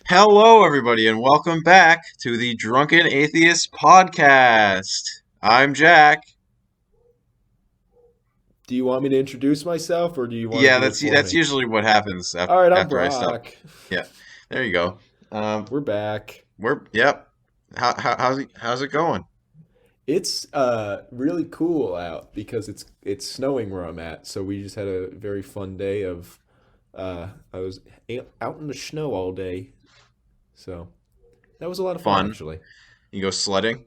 Hello, everybody, and welcome back to the Drunken Atheists podcast. I'm Jack. Do you want me to introduce myself or do you want to Yeah, do it that's for that's me? usually what happens All right, I'm after I stop. Brock. Yeah, there you go. Um, We're back. yep. How's it going? It's really cool out because it's snowing where I'm at. So we just had a very fun day of I was out in the snow all day. So that was a lot of fun Fun. actually. You go sledding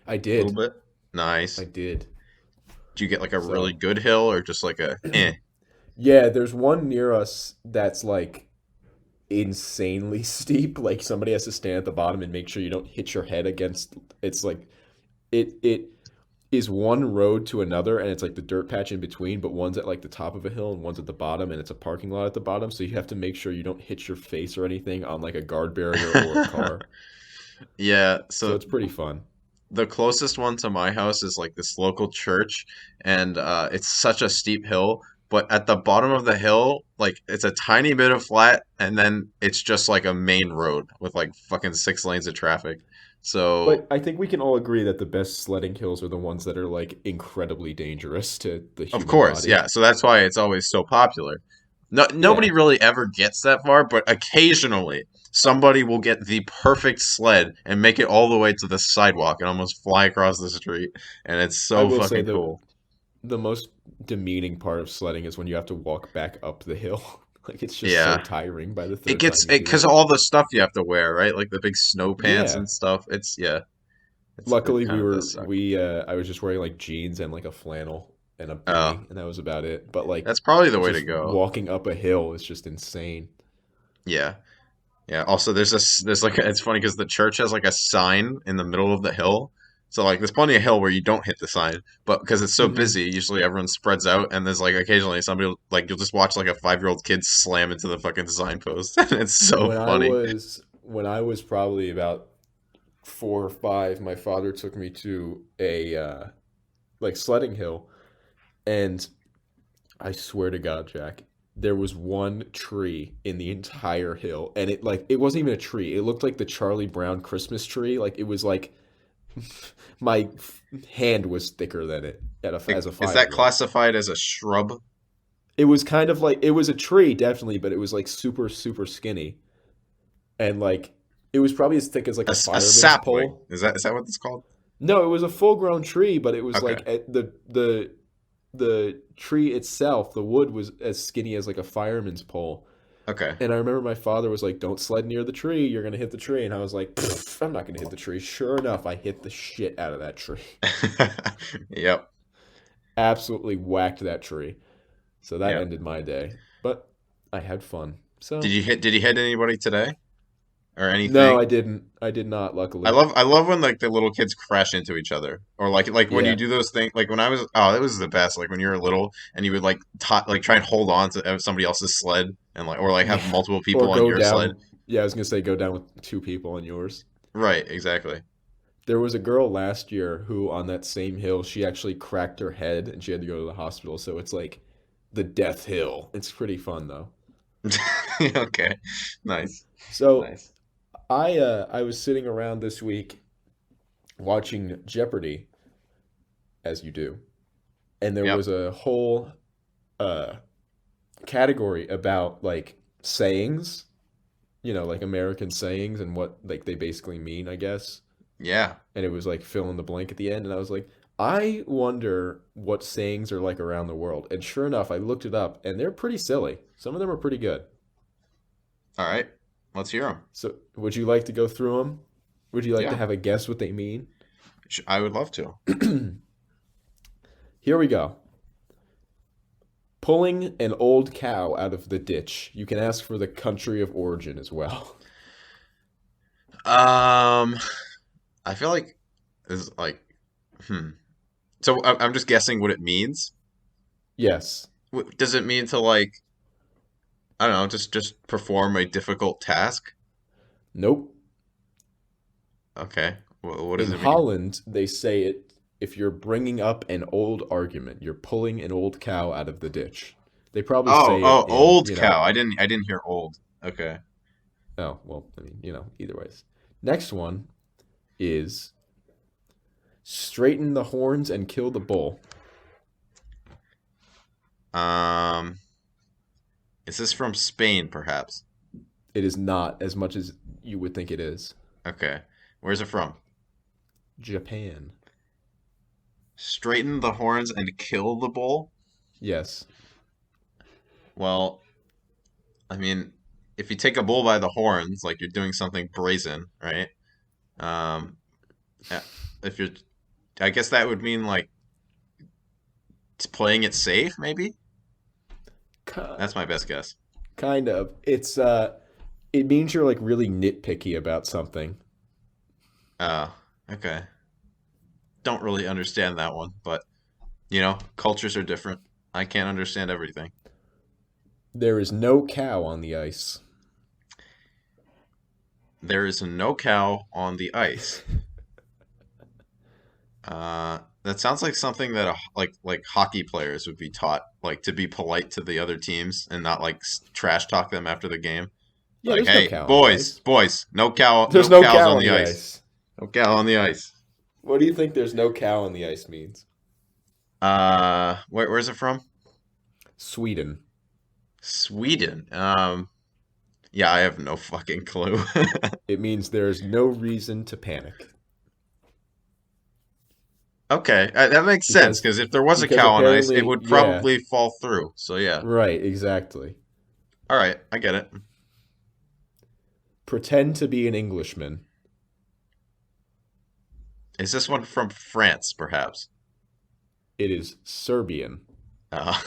I a little did. bit. Nice. I did. Do you get like a really So good hill or just like a eh? yeah, there's one near us that's like insanely steep. Like somebody has to stand at the bottom and make sure you don't hit your head against it's like it is one road to another and it's like the dirt patch in between, but one's at like the top of a hill and one's at the bottom and it's a parking lot at the bottom. So you have to make sure you don't hit your face or anything on like a guard barrier or a car. Yeah. So So it's pretty fun. the closest one to my house is like this local church, and it's such a steep hill. But at the bottom of the hill, like it's a tiny bit of flat, and then it's just like a main road with like fucking 6 lanes of traffic. So, But I think we can all agree that the best sledding hills are the ones that are like incredibly dangerous to the of human course, body. yeah. So that's why it's always so popular. No, nobody Yeah. really ever gets that far, but occasionally somebody will get the perfect sled and make it all the way to the sidewalk and almost fly across the street, and it's I so will say fucking the cool. the most demeaning part of sledding is when you have to walk back up the hill. Like it's just so Yeah. tiring by the It third gets time you it do because it. all the stuff you have to wear, right? Like the big snow pants Yeah. and stuff. It Luckily, kind of does suck. I was just wearing like jeans and like a flannel and a Oh, beanie, and that was about it. But like, that's probably the way to just go. walking up a hill is just insane. Yeah, yeah. Also, there's like it's funny because the church has like a sign in the middle of the hill. So like there's plenty of hill where you don't hit the sign, but because it's so Hmm. busy, usually everyone spreads out, and there's like occasionally somebody like you'll just watch like a 5-year-old kid slam into the fucking signpost. It's so funny. When I was probably about 4 or 5, my father took me to a like sledding hill, and I swear to God, Jack, there was one tree in the entire hill, and it wasn't even a tree. It looked like the Charlie Brown Christmas tree. Like it was like my hand was thicker than it as a Is that 5-year-old. classified as a shrub? It was kind of like it was a tree, definitely, but it was like super, super skinny, and like it was probably as thick as like a A fireman's sapling? pole. Is that what it's called? No, it was a full-grown tree, but it was Okay. like the tree itself, the wood was as skinny as like a fireman's pole. Okay. And I remember my father was like, "Don't sled near the tree. You're gonna hit the tree." And I was like, "I'm not gonna hit the tree." Sure enough, I hit the shit out of that tree. Yep. Absolutely whacked that tree. So that Yep. ended my day. But I had fun. Did So you hit did you hit anybody today or no, anything? I didn't. I did not, I luckily. love I love when like the little kids crash into each other, or like when you Yeah. do those things. Like when I was, it was the best. Like when you were little and you would like like try and hold on to somebody else's sled, and like or like have Yeah. multiple Or people on go your sled. down. Yeah, I was gonna say go down with two people on yours. Right, exactly. There was a girl last year who, on that same hill, she actually cracked her head and she had to go to the hospital. So it's like the death hill. It's pretty fun though. Okay. Nice. So Nice. I was sitting around this week watching Jeopardy, as you do, and there Yep. was a whole uh, category about like sayings, like American sayings and what like they basically mean, I guess. Yeah. And it was like fill in the blank at the end, and I was like, I wonder what sayings are like around the world. And sure enough, I looked it up, and they're pretty silly. Some of them are pretty good. All right. Let's hear them. So, would you like to go through them? Would you like to Yeah. have a guess what they mean? I would love to. Here we go. Pulling an old cow out of the ditch. You can ask for the country of origin as well. Um, I feel like is like hmm. So I'm just guessing what it means. Yes. Does it mean to like I don't know, just perform a difficult task? Nope. Okay. What does In it mean? Holland, they say it if you're bringing up an old argument, you're pulling an old cow out of the ditch. They probably Oh, say it oh, in, old cow. I didn't hear old. Okay. Oh, well, I mean, either ways. Next one is straighten the horns and kill the bull. Um, is this from Spain, perhaps? It is not as much as you would think it is. Okay. Where's it from? Japan. Straighten the horns and kill the bull? Yes. Well, I mean, if you take a bull by the horns, like you're doing something brazen, right? Um, uh, if you're, I guess that would mean like playing it safe, maybe? Ki- That's my best guess. Kind of. It means you're like really nitpicky about something. Oh, okay. Don't really understand that one, but cultures are different. I can't understand everything. There is no cow on the ice. There is no cow on the ice. That sounds like something that like hockey players would be taught, like to be polite to the other teams and not like trash talk them after the game. Yeah, Like, there's no hey, cow on the boys, ice. boys, no cow, There's no no cows cow on on the the ice. ice. No cow on the ice. What do you think there's no cow on the ice means? Where's it from? Sweden. Sweden. Yeah, I have no fucking clue. It means there's no reason to panic. Okay, that makes sense Because because if there was a because cow on ice, it apparently, would yeah, probably fall through. So yeah. right, exactly. All right, I get it. Pretend to be an Englishman. Is this one from France, perhaps? It is Serbian. Uh,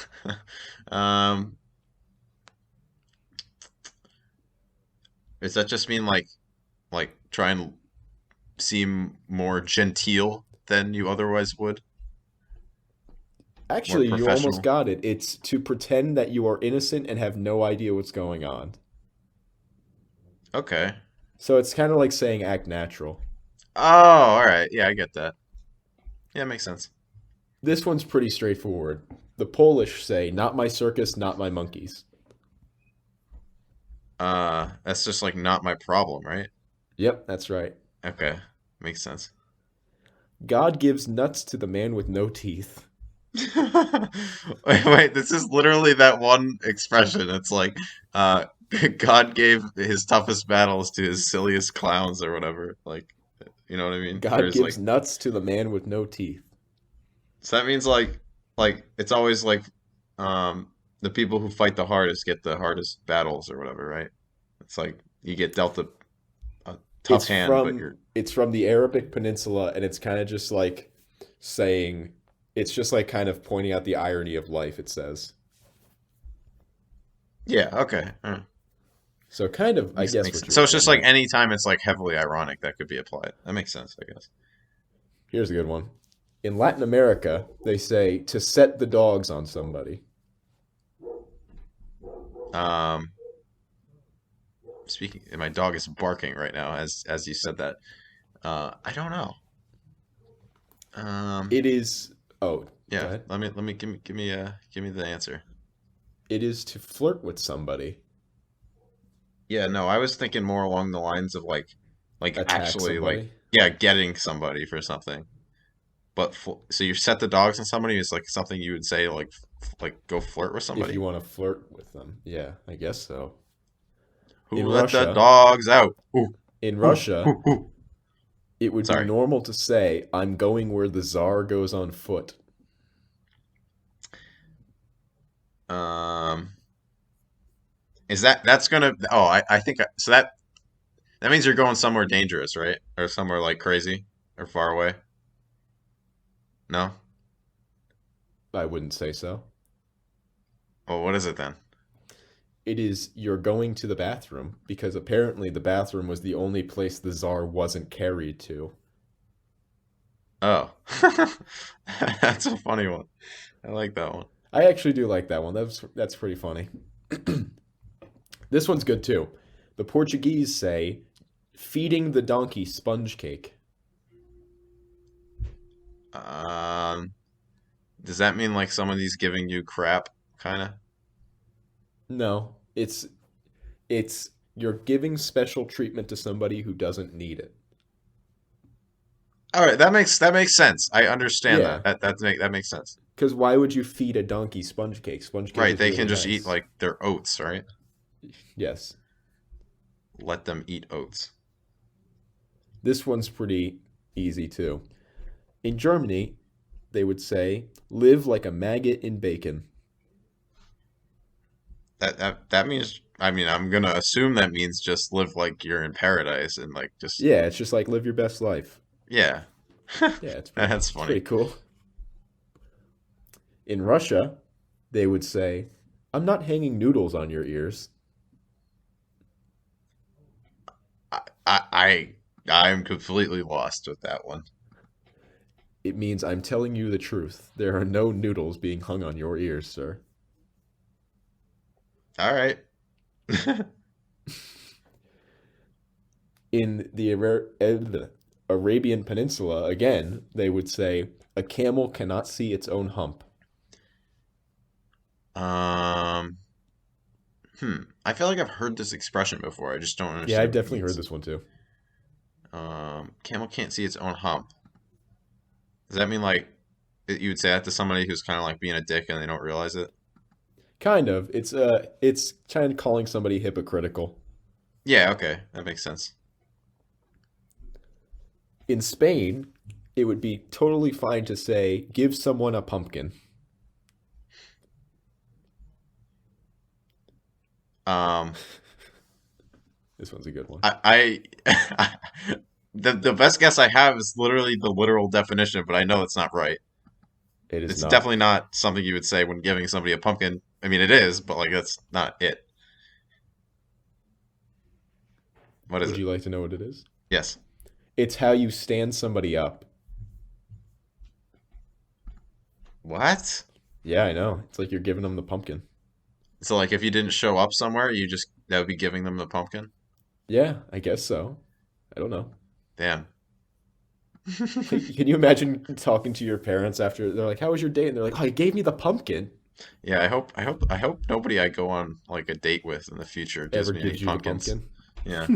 um, does that just mean like try and seem more genteel than you otherwise would? More Actually, you almost professional? got it. It's to pretend that you are innocent and have no idea what's going on. Okay. So it's kind of like saying act natural. Oh, all right. Yeah, I get that. Yeah, makes sense. This one's pretty straightforward. The Polish say, not my circus, not my monkeys. That's just like not my problem, right? Yep, that's right. Okay, makes sense. God gives nuts to the man with no teeth. Wait, this is literally that one expression. It's like, uh, God gave his toughest battles to his silliest clowns or whatever. Like, you know what I mean? Or God it's like, gives nuts to the man with no teeth. so that means like it's always like, um, the people who fight the hardest get the hardest battles or whatever, right? It's like you get dealt a tough It's hand, but from you're, it's from the Arabic Peninsula, and it's kind of just like saying it's just like kind of pointing out the irony of life, it says. yeah, okay. So kind of, I guess, Makes what sense. you So were it's just getting like at. any time it's like heavily ironic that could be applied. That makes sense, I guess. Here's a good one. In Latin America, they say to set the dogs on somebody. Um, Speaking, my dog is barking right now as you said that. I don't know. Um, It is, oh, go yeah, ahead. let me give me the answer. It is to flirt with somebody, Yeah, no, I was thinking more along the lines of like attack actually like somebody. yeah, getting somebody for something. But so you set the dogs on somebody is like something you would say like go flirt with If you somebody. want to flirt with them. Yeah, I guess so. Who In let the Russia, dogs out? Ooh, in ooh, Russia, ooh, ooh. it would be Sorry. normal to say, I'm going where the Tsar goes on foot. Um, is that's gonna? Oh, I think so. That means you're going somewhere dangerous, right? Or somewhere like crazy or far away. No? I wouldn't say so. Well, what is it then? It is you're going to the bathroom because apparently the bathroom was the only place the Tsar wasn't carried to. Oh, that's a funny one. I like that one. I actually do like that one. That's pretty funny. This one's good too. The Portuguese say feeding the donkey sponge cake. Um, does that mean like somebody's giving you crap, kind of? No, it's You're giving special treatment to somebody who doesn't need it. All right, that makes sense. I understand that. Yeah, That makes sense. because why would you feed a donkey sponge cake? Sponge cake Right, is they can really just eat nice. like their oats, right? Yes. Let them eat oats. This one's pretty easy too. In Germany, they would say, live like a maggot in bacon. That means, I mean, I'm gonna assume that means just live like you're in paradise and like just Yeah, it's just like live your best life. yeah. Yeah, That's it's funny. pretty cool. In Russia, they would say, I'm not hanging noodles on your ears. I'm completely lost with that one. It means I'm telling you the truth. There are no noodles being hung on your ears, sir. All right. In the Arabian Peninsula, again, they would say, a camel cannot see its own hump. Um, I feel like I've heard this expression before. I just don't Yeah, I've understand what it definitely heard means. this one too. Camel can't see its own hump. Does that mean like you would say that to somebody who's kind of like being a dick and they don't realize it? Kind of. It's kind of calling somebody hypocritical. Yeah, okay, that makes sense. In Spain, it would be totally fine to say, give someone a pumpkin. Um, This one's a good one. I the best guess I have is literally the literal definition, but I know it's not right. It is It's not. definitely not something you would say when giving somebody a pumpkin. I mean, it is, but like that's not it. What is Would it? you like to know what it is? Yes. It's how you stand somebody up. What? Yeah, I know. It's like you're giving them the pumpkin. So like if you didn't show up somewhere, you just that would be giving them the pumpkin? Yeah, I guess so. I don't know. Damn. Can you imagine talking to your parents after they're like, "How was your date?" And they're like, "Oh, he gave me the pumpkin." Yeah, I hope nobody I go on like a date with in the future gives Ever me any gives you the pumpkins. pumpkin? Yeah.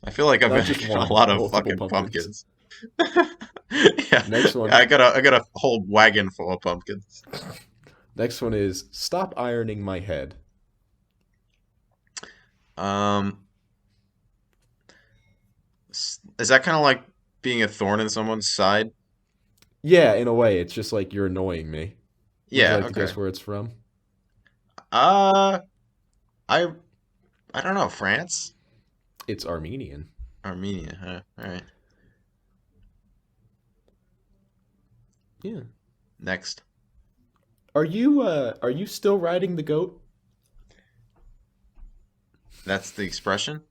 I feel like I've Not been just given a one, lot of multiple fucking pumpkins. pumpkins. Yeah. Next one. I got a whole wagon full of pumpkins. Next one is stop ironing my head. Um, is that kind of like being a thorn in someone's side? Yeah, in a way, it's just like you're annoying me. Would you Yeah, like to okay. guess where it's from? Uh, I I don't know. France? It's Armenian. Armenia, huh? All right. Yeah. Next. Are you still riding the goat? That's the expression.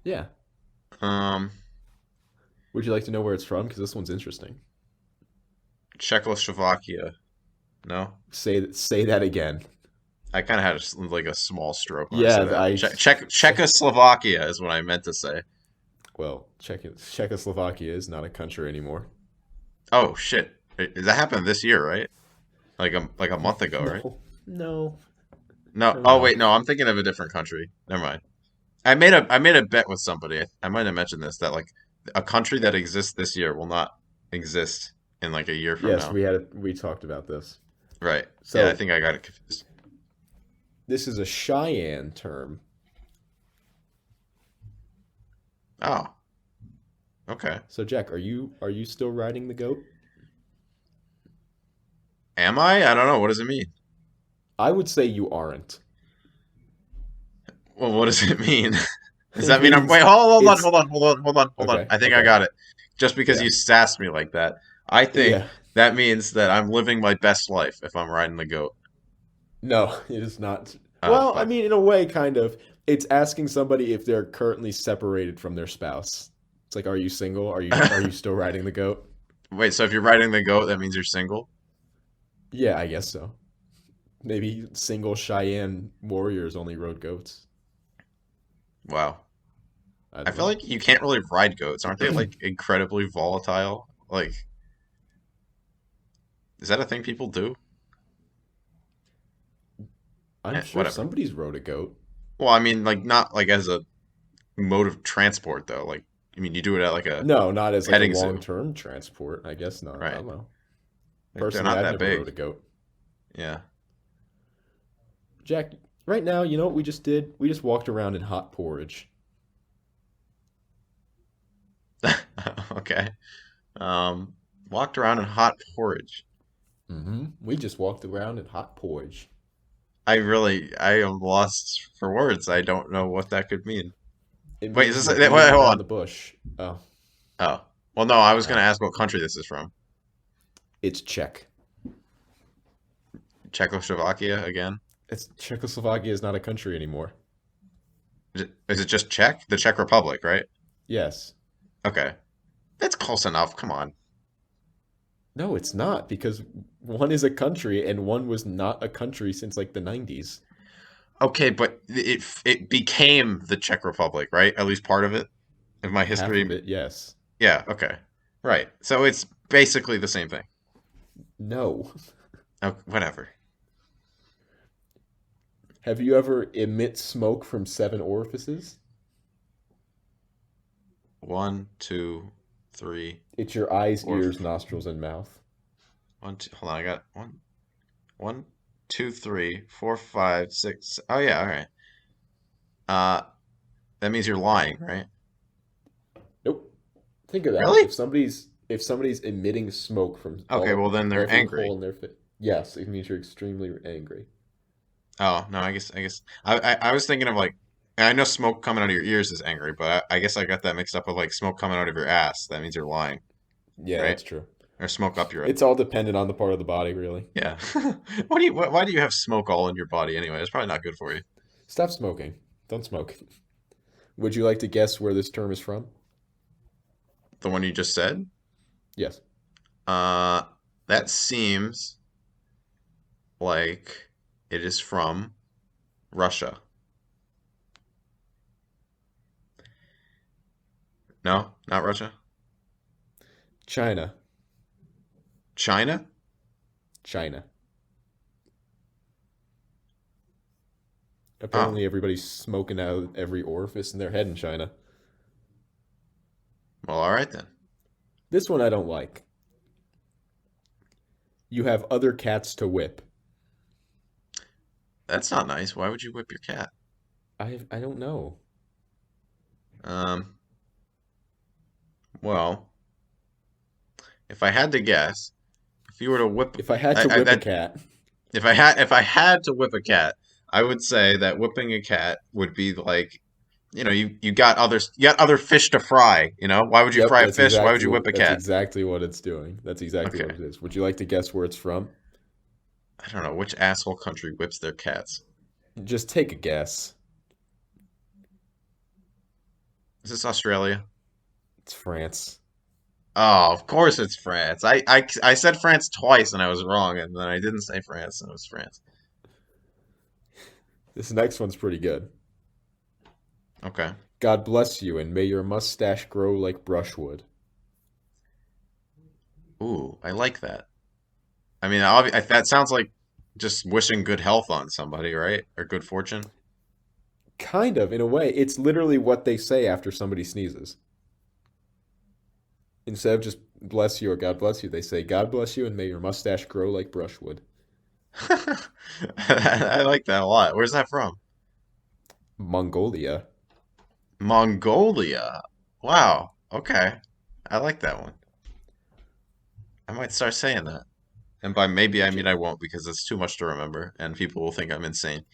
Yeah. Um, Would you like to know where it's from? Because this one's interesting. Czechoslovakia. No? Say that again. I kind of had like a small stroke when I Yeah, said that. I Czech. Czechoslovakia is what I meant to say. Well, Czechoslovakia is not a country anymore. Oh shit. That happened this year, right? Like a month ago, right? No, no, No. no, Oh no. wait, no. I'm thinking of a different country. Never mind. I made a bet with somebody. I might have mentioned this that like a country that exists this year will not exist in like a year from Yes, now. we talked about this. Right. Yeah, I So think I got it confused. this is a Cheyenne term. Oh, okay. So Jack, are you still riding the goat? Am I? I don't know. What does it mean? I would say you aren't. Well, what does it mean? Does It that mean I'm means wait, it's hold on. okay. I think I Okay. got it. Just because Yeah. you sassed me like that. I think Yeah. that means that I'm living my best life if I'm riding the goat. No, it is not. Oh, Well, I fuck. mean, in a way, kind of. It's asking somebody if they're currently separated from their spouse. It's like, are you single? Are you still riding the goat? Wait, so if you're riding the goat, that means you're single? Yeah, I guess so. Maybe single Cheyenne warriors only rode goats. Wow. I I don't feel know. like you can't really ride goats. Aren't they like incredibly volatile? Like, is that a thing people do? I'm sure Whatever. somebody's rode a goat. Well, I mean, like not like as a mode of transport though? Like, I mean, you do it at like a No, not as like a petting zoo, long-term transport. I guess not. I right? don't know. They're Personally, not I've that never rode big. a goat. Yeah. Jack, right now, you know what we just did? We just walked around in hot porridge. Okay. Um, Walked around in hot porridge. We just walked around in hot porridge. I am lost for words. I don't know what that could mean. It Wait, means is you're this, wait, beating hold around on. the bush. Oh, Oh, well, no, I was gonna uh, ask what country this is from. it's Czech. Czechoslovakia again? It's Czechoslovakia is not a country anymore. Is it just Czech? The Czech Republic, right? Yes. Okay. That's close enough. Come on. No, it's not because one is a country and one was not a country since like the 90s. Okay, but it became the Czech Republic, right? At least part of it. If my Half of history, it, yes. yeah, okay. Right. So it's basically the same thing. No. Oh, whatever. Have you ever emit smoke from seven orifices? One, two, three, It's your eyes, four. ears, nostrils, and mouth. One, two, hold on, I got one, two, three, four, five, six. Oh yeah, all right. Uh, that means you're lying, right? Nope. Think of that. Really? If somebody's emitting smoke from Okay, well then they're every angry. hole in their face, yes, it means you're extremely angry. Oh no, I was thinking of like, I know smoke coming out of your ears is angry, but I guess I got that mixed up with like smoke coming out of your ass. That means you're lying, Yeah, right? that's true. Or smoke up your. It's all dependent on the part of the body, really. Yeah. Why do you have smoke all in your body anyway? It's probably not good for you. Stop smoking. Don't smoke. Would you like to guess where this term is from? The one you just said? Yes. Uh, that seems like it is from Russia. No, not Russia. China. China? China. Oh, Apparently, everybody's smoking out every orifice in their head in China. well, all right then. This one I don't like. You have other cats to whip. That's not nice. Why would you whip your cat? I don't know. Um, well, if I had to guess, if you were to whip, If I had to whip a that cat, if I had to whip a cat, I would say that whipping a cat would be like, you got other fish to fry, you know? Why would you yep, fry a fish? Why would you whip a that's cat? exactly what it's doing. That's exactly what Okay. it is. Would you like to guess where it's from? I don't know which asshole country whips their cats. Just take a guess. Is this Australia? It's France. Oh, of course it's France. I said France twice and I was wrong, and then I didn't say France and it was France. This next one's pretty good. Okay. God bless you, and may your mustache grow like brushwood. Ooh, I like that. I mean, that sounds like just wishing good health on somebody, right? Or good fortune. Kind of, in a way. It's literally what they say after somebody sneezes. Instead of just bless you or God bless you, they say, God bless you, and may your mustache grow like brushwood. I like that a lot. Where's that from? Mongolia. Mongolia. Wow. Okay. I like that one. I might start saying that. And by maybe I mean I won't because it's too much to remember and people will think I'm insane.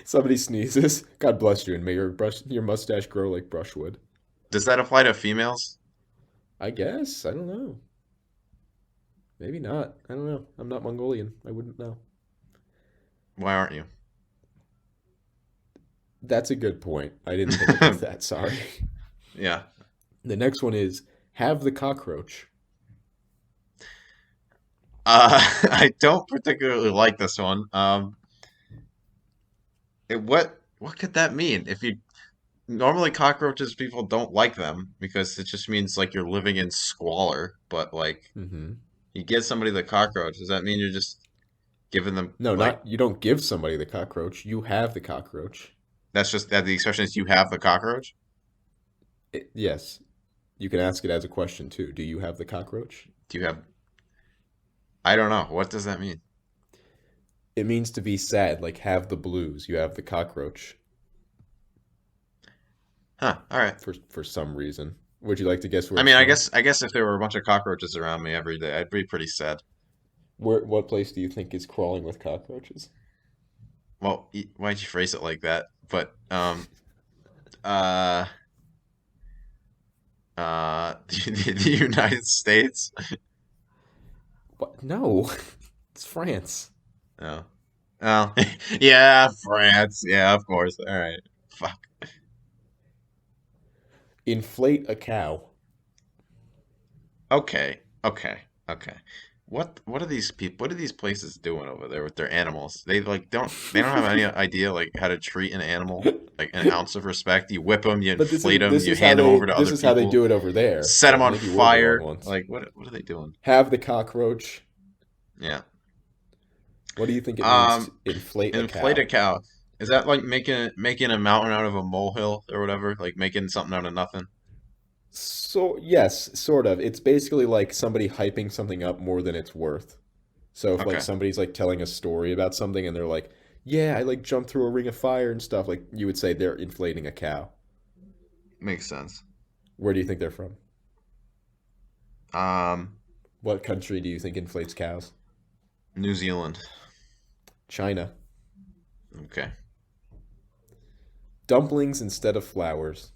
Somebody sneezes. God bless you, and may your mustache grow like brushwood. Does that apply to females? I guess. I don't know. Maybe not. I don't know. I'm not Mongolian. I wouldn't know. Why aren't you? That's a good point. I didn't think about that. Sorry. Yeah. The next one is have the cockroach. I don't particularly like this one. What could that mean? If you normally cockroaches, people don't like them because it just means like you're living in squalor. But like hmm you give somebody the cockroach, does that mean you're just giving them No, like not you don't give somebody the cockroach. You have the cockroach. That's just that the expression is you have the cockroach. Yes, you can ask it as a question too. Do you have the cockroach? Do you have? I don't know. What does that mean? It means to be sad, like have the blues. You have the cockroach Huh. All right. for some reason. Would you like to guess where I it's mean, I from? guess I guess if there were a bunch of cockroaches around me every day, I'd be pretty sad. What place do you think is crawling with cockroaches? Well, why'd you phrase it like that? But uh the United States. What? No, it's France. No. Oh, yeah, France. Yeah, of course. All right. Fuck. Inflate a cow. Okay. Okay. Okay. What are these people? What are these places doing over there with their animals? They don't have any idea like how to treat an animal like an ounce of respect. You whip them, you But inflate them, this you is how hand them they over to this other is how they people, do it over there. set them So on maybe we're the wrong fire. ones. Like what are they doing? Have the cockroach. Yeah. What do you think it means to Um, inflate a inflate a cow? cow. Is that like making a mountain out of a molehill or whatever? Like making something out of nothing? So yes, sort of. It's basically like somebody hyping something up more than it's worth. So if like Okay. somebody's like telling a story about something and they're like, "Yeah, I like jumped through a ring of fire and stuff," like you would say they're inflating a cow. Makes sense. Where do you think they're from? Um, What country do you think inflates cows? New Zealand. China. Okay. Dumplings instead of flowers.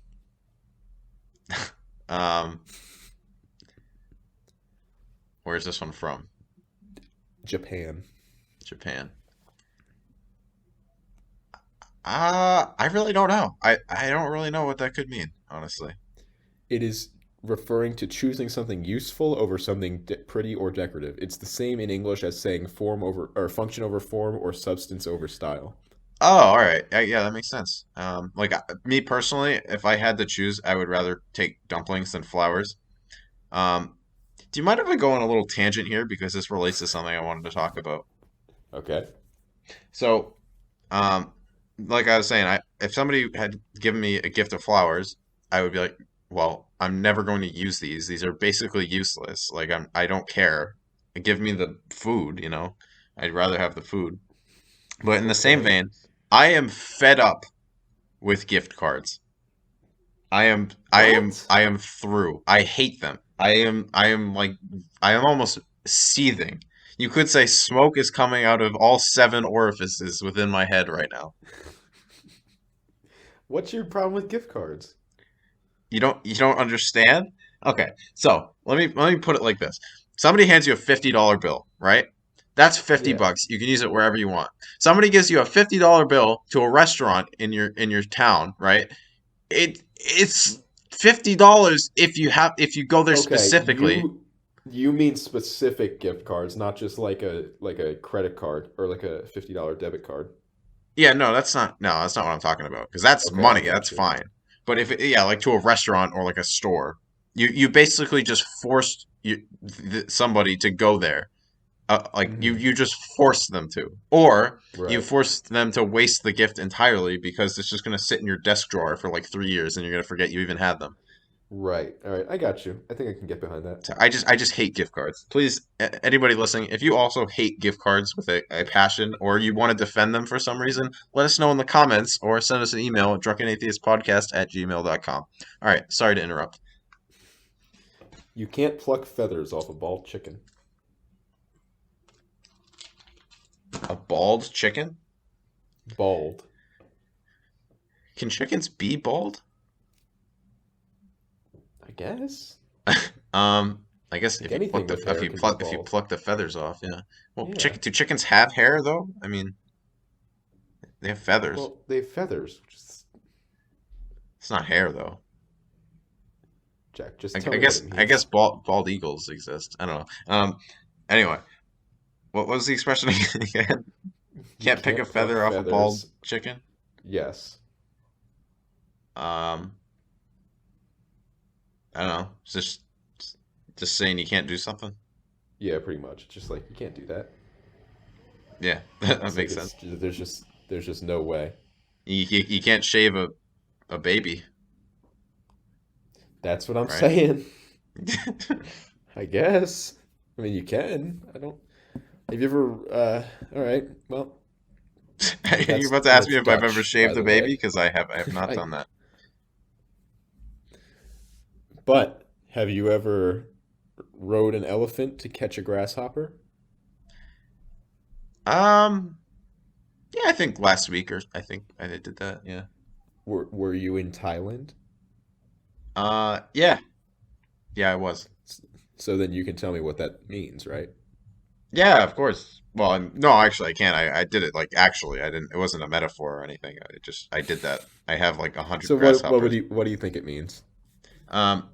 Um, where's this one from? Japan. Japan. I really don't know. I don't really know what that could mean, honestly. It is referring to choosing something useful over something pretty or decorative. It's the same in English as saying form over or function over form or substance over style. Oh, all right. Yeah, that makes sense. Like me personally, if I had to choose, I would rather take dumplings than flowers. Um, do you mind if I go on a little tangent here because this relates to something I wanted to talk about? Okay. So, um, like I was saying, I if somebody had given me a gift of flowers, I would be like, well, I'm never going to use these. These are basically useless. I don't care. Give me the food, you know. I'd rather have the food. But in the same Okay. vein, I am fed up with gift cards. What? I am through. I hate them. I am almost seething. You could say smoke is coming out of all seven orifices within my head right now. What's your problem with gift cards? You don't understand? Okay. So, let me put it like this. Somebody hands you a $50 bill, right? That's 50 Yeah. bucks. You can use it wherever you want. Somebody gives you a $50 bill to a restaurant in your town, right? It's $50 if you go there Okay, specifically. you mean specific gift cards, not just like a credit card or like a $50 debit card. Yeah, no, that's not what I'm talking about because that's Okay, I money, got that's you. fine. But yeah, like to a restaurant or like a store, you basically just forced somebody to go there. Hmm. You just force them to, or you Right. force them to waste the gift entirely because it's just going to sit in your desk drawer for like 3 years and you're going to forget you even had them. Right. All right. I got you. I think I can get behind that. So I just hate gift cards. Please, anybody listening, if you also hate gift cards with a passion or you want to defend them for some reason, let us know in the comments or send us an email at drunkenatheistspodcast@gmail.com. All right, sorry to interrupt. You can't pluck feathers off a bald chicken. A bald chicken? Bald. Can chickens be bald? I guess. I guess Like anything with hair can be if you bald. pluck the feathers off, yeah. Well, Yeah. do chickens have hair though? I mean, they have feathers. Well, they have feathers. It's not hair though. Jack, just tell me what it I guess means. bald eagles exist. I don't know. Anyway, what was the expression again? You Can't pick a can't pluck feather off a bald feathers. chicken. Yes. Um, I don't know. It's just saying you can't do something. Yeah, pretty much. Just like you can't do that. Yeah, that It's like makes sense. it's there's just no way. You can't shave a baby, That's what I'm right? saying. I guess. I mean, you can. I don't. Have you ever? All right. Well, You're that's about to ask me that's if I've ever Dutch, by shaved a the baby? way. Because I have not I. done that. But have you ever rode an elephant to catch a grasshopper? Um, yeah, I think last week or I think I did that. Yeah. Were you in Thailand? Yeah, yeah, I was. So then you can tell me what that means, right? Yeah, of course. Well, no, actually, I can't. I did it like actually. I didn't. It wasn't a metaphor or anything. I did that. I have like 100 So grasshoppers. what do you think it means? Um,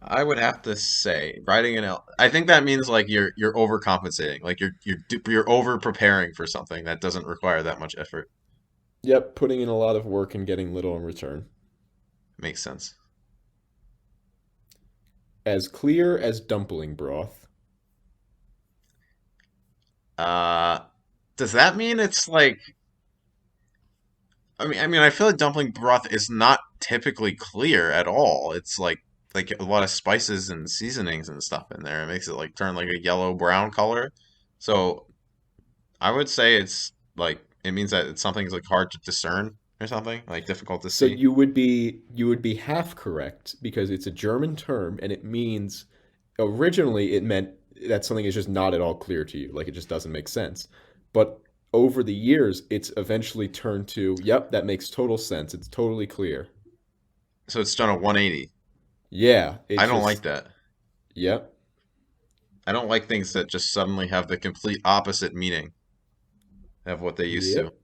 I would have to say riding an el I think that means like you're overcompensating. Like you're over preparing for something that doesn't require that much effort. Yep, putting in a lot of work and getting little in return. Makes sense. As clear as dumpling broth. Uh, does that mean it's like I mean, I feel like dumpling broth is not typically clear at all. It's like a lot of spices and seasonings and stuff in there. It makes it like turn like a yellow brown color. So I would say it's like it means that it's something's like hard to discern or something, like difficult to So see. you would be half correct because it's a German term and it means originally it meant that something is just not at all clear to you, like it just doesn't make sense. But over the years, it's eventually turned to, yep, that makes total sense. It's totally clear. So it's done a 180. Yeah, I it's don't like just, that. yep, I don't like things that just suddenly have the complete opposite meaning of what they used to. yep,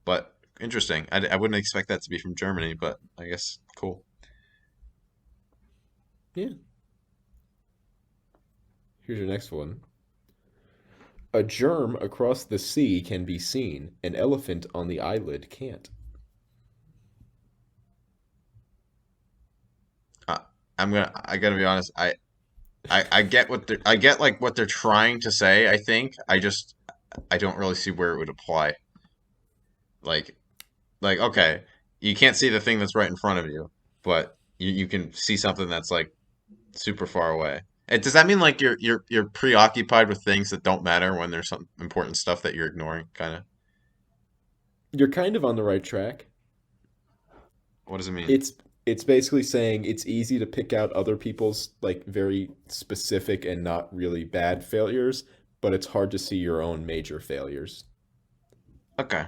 But interesting. I wouldn't expect that to be from Germany, but I guess cool. yeah. Here's your next one. A germ across the sea can be seen. An elephant on the eyelid can't. Uh, I gotta be honest. I get I get like what they're trying to say, I think. I don't really see where it would apply. Like okay, you can't see the thing that's right in front of you, but you can see something that's like super far away. Does that mean like you're preoccupied with things that don't matter when there's some important stuff that you're ignoring, kind of? You're kind of on the right track. What does it mean? It's it's basically saying it's easy to pick out other people's like very specific and not really bad failures, but it's hard to see your own major failures. Okay.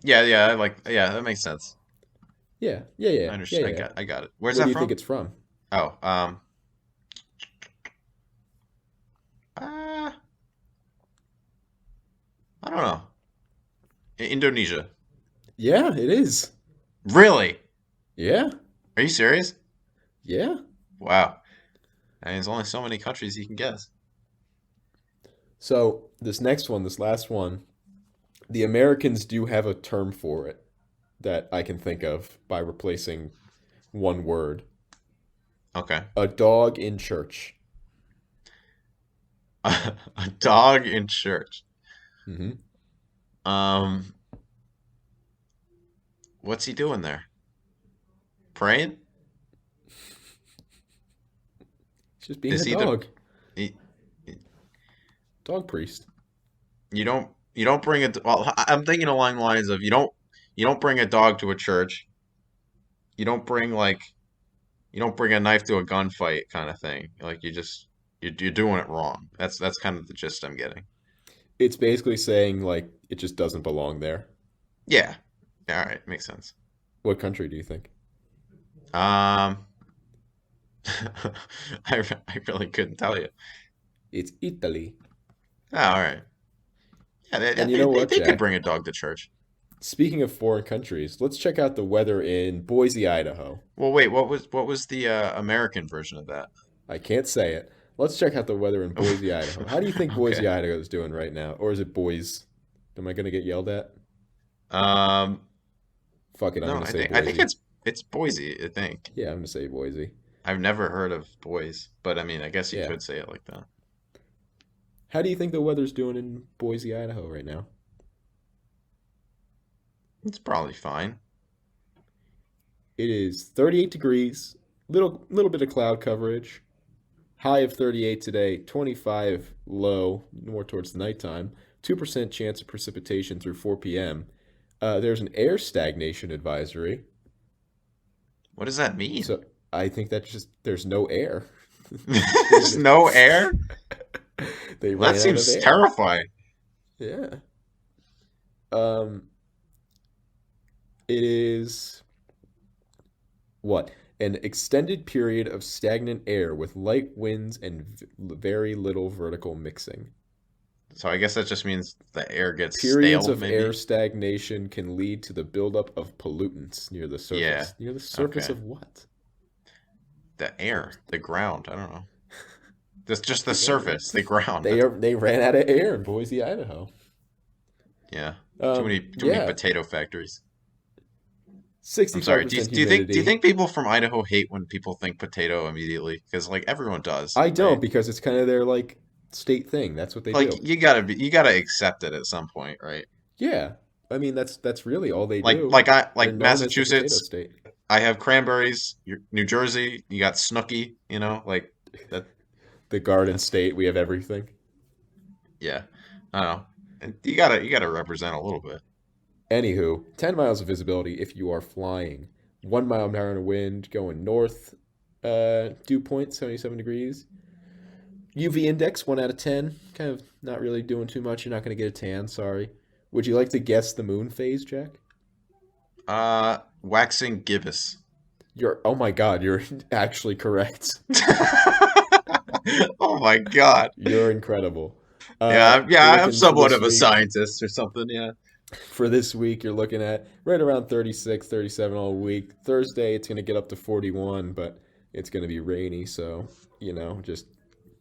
Yeah, yeah, that makes sense. Yeah, yeah, yeah, I yeah, understand. yeah. I got it. Where's Where do that you think from? it's from? Oh, uh, I don't know. Indonesia. Yeah, it is. Really? Yeah, Are you serious? yeah. Wow. I mean, there's only so many countries you can guess. So this next one, this last one, the Americans do have a term for it that I can think of by replacing one word. Okay. A dog in church. A dog in church. Hmm. Um, what's he doing there? Praying? It's just being Is a he the dog. he, Dog priest. you don't bring a well, I'm thinking along the lines of you don't bring a dog to a church. You don't bring like you don't bring a knife to a gunfight kind of thing. Like you're doing it wrong. That's kind of the gist I'm getting. It's basically saying like it just doesn't belong there. Yeah. Yeah, all right, makes sense. What country do you think? Um, I really couldn't tell you. It's Italy. Oh, all right. Yeah, And you know what, they could Jack? bring a dog to church. Speaking of foreign countries, let's check out the weather in Boise, Idaho. Well, wait, what was the American version of that? I can't say it. Let's check out the weather in Boise, Idaho. How do you think Okay. Boise, Idaho is doing right now? Or is it Boise? Am I going to get yelled at? Um, Fuck it, I'm no, going to say I think Boise. it's Boise, I think. Yeah, I'm going to say Boise. I've never heard of boys, but I mean, I guess you Yeah. could say it like that. How do you think the weather's doing in Boise, Idaho right now? It's probably fine. It is 38 degrees, little bit of cloud coverage. High of 38 today, 25 low, more towards the nighttime. 2% chance of precipitation through 4 p.m. There's an air stagnation advisory. What does that mean? So I think that's just there's no air. There's no air? They That ran out of seems air. terrifying. Yeah. Um, it is what? An extended period of stagnant air with light winds and very little vertical mixing. So I guess that just means the air gets Periods stale, of air maybe? stagnation can lead to the buildup of pollutants near the Yeah. surface. Near the surface Okay. of what? The air, the ground. I don't know. That's just the The air. surface, the ground. They ran out of air in Boise, Idaho. Yeah. Um, Too many yeah, potato factories. I'm sorry. 65% Do you humidity. think people from Idaho hate when people think potato immediately? Because like everyone does, I don't right? because it's kind of their like state thing. That's what they Like do. you gotta accept it at some point, right? Yeah, I mean that's really all they do. They're Like known as the potato Massachusetts, state. I have cranberries. New Jersey, you got Snooky, like that. The Garden State. We have everything. Yeah, I don't know. And you gotta represent a little bit. Anywho, 10 miles of visibility if you are flying. 1 mile an hour in wind going north. Dew point 77 degrees. UV index 1 out of 10. Kind of not really doing too much. You're not going to get a tan. Sorry. Would you like to guess the moon phase, Jack? Waxing gibbous. You're oh my god, you're actually correct. Oh my God. You're incredible. You're Yeah, I'm looking for somewhat this of a week. scientist or something. Yeah. For this week, you're looking at right around 36, 37 all week. Thursday, it's going to get up to 41, but it's going to be rainy. So, just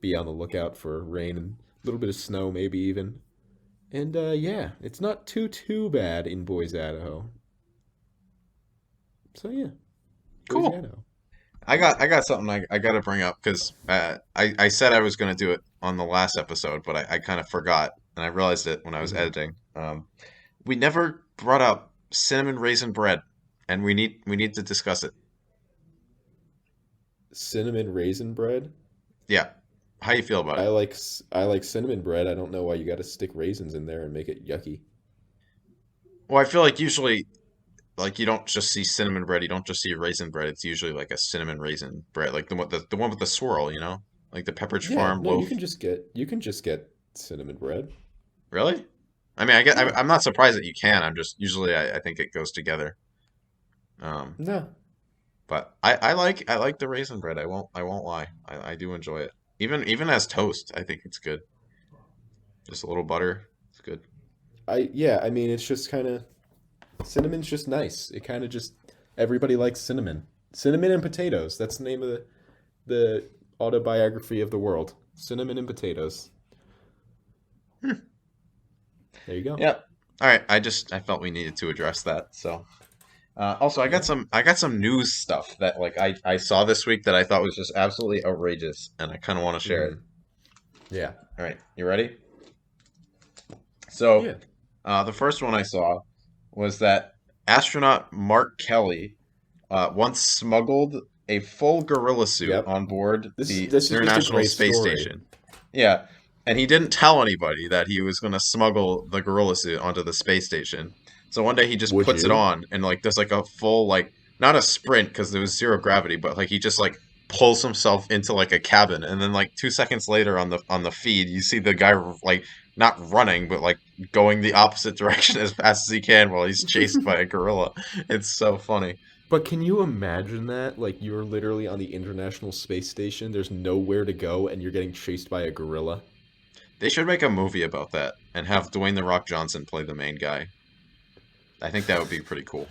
be on the lookout for rain and a little bit of snow, maybe even. And yeah, it's not too bad in Boise, Idaho. So, yeah, Boise, Cool. Idaho. I got something I got to bring up because I said I was going to do it on the last episode, but I kind of forgot and I realized it when I was Hmm. editing. We never brought up cinnamon raisin bread, and we need to discuss it. Cinnamon raisin bread. Yeah, how you feel about it? I like cinnamon bread. I don't know why you got to stick raisins in there and make it yucky. Well, I feel like usually like you don't just see cinnamon bread, you don't just see raisin bread. It's usually like a cinnamon raisin bread, like the one with the swirl, like the Pepperidge Yeah, Farm no, loaf. you can just get cinnamon bread. Really? I mean, Yeah. I'm not surprised that you can. I'm just usually I think it goes together. Um, No. but I like the raisin bread. I won't lie. I do enjoy it. Even as toast, I think it's good. Just a little butter. It's good. I mean it's just kind of cinnamon's just nice. It kind of just everybody likes cinnamon. Cinnamon and potatoes. That's the name of the autobiography of the world. Cinnamon and potatoes. Hmm. There you go. Yep. All right. I felt we needed to address that. So also Yeah. I got some news stuff that like I saw this week that I thought was just absolutely outrageous, and I kind of want to share it. Hmm. Yeah. All right. You ready? So Yeah. the first one I saw was that astronaut Mark Kelly once smuggled a full gorilla suit Yep. on board the This is just a International great Space story. Station. Yeah, and he didn't tell anybody that he was going to smuggle the gorilla suit onto the space station. So one day he just Would puts it you? on and like does like a full like not a sprint because there was zero gravity, but like he just like pulls himself into like a cabin, and then like 2 seconds later on the feed you see the guy like not running but like going the opposite direction as fast as he can while he's chased by a gorilla. It's so funny. But can you imagine that? Like you're literally on the International Space Station, there's nowhere to go and you're getting chased by a gorilla. They should make a movie about that and have Dwayne the Rock Johnson play the main guy. I think that would be pretty cool.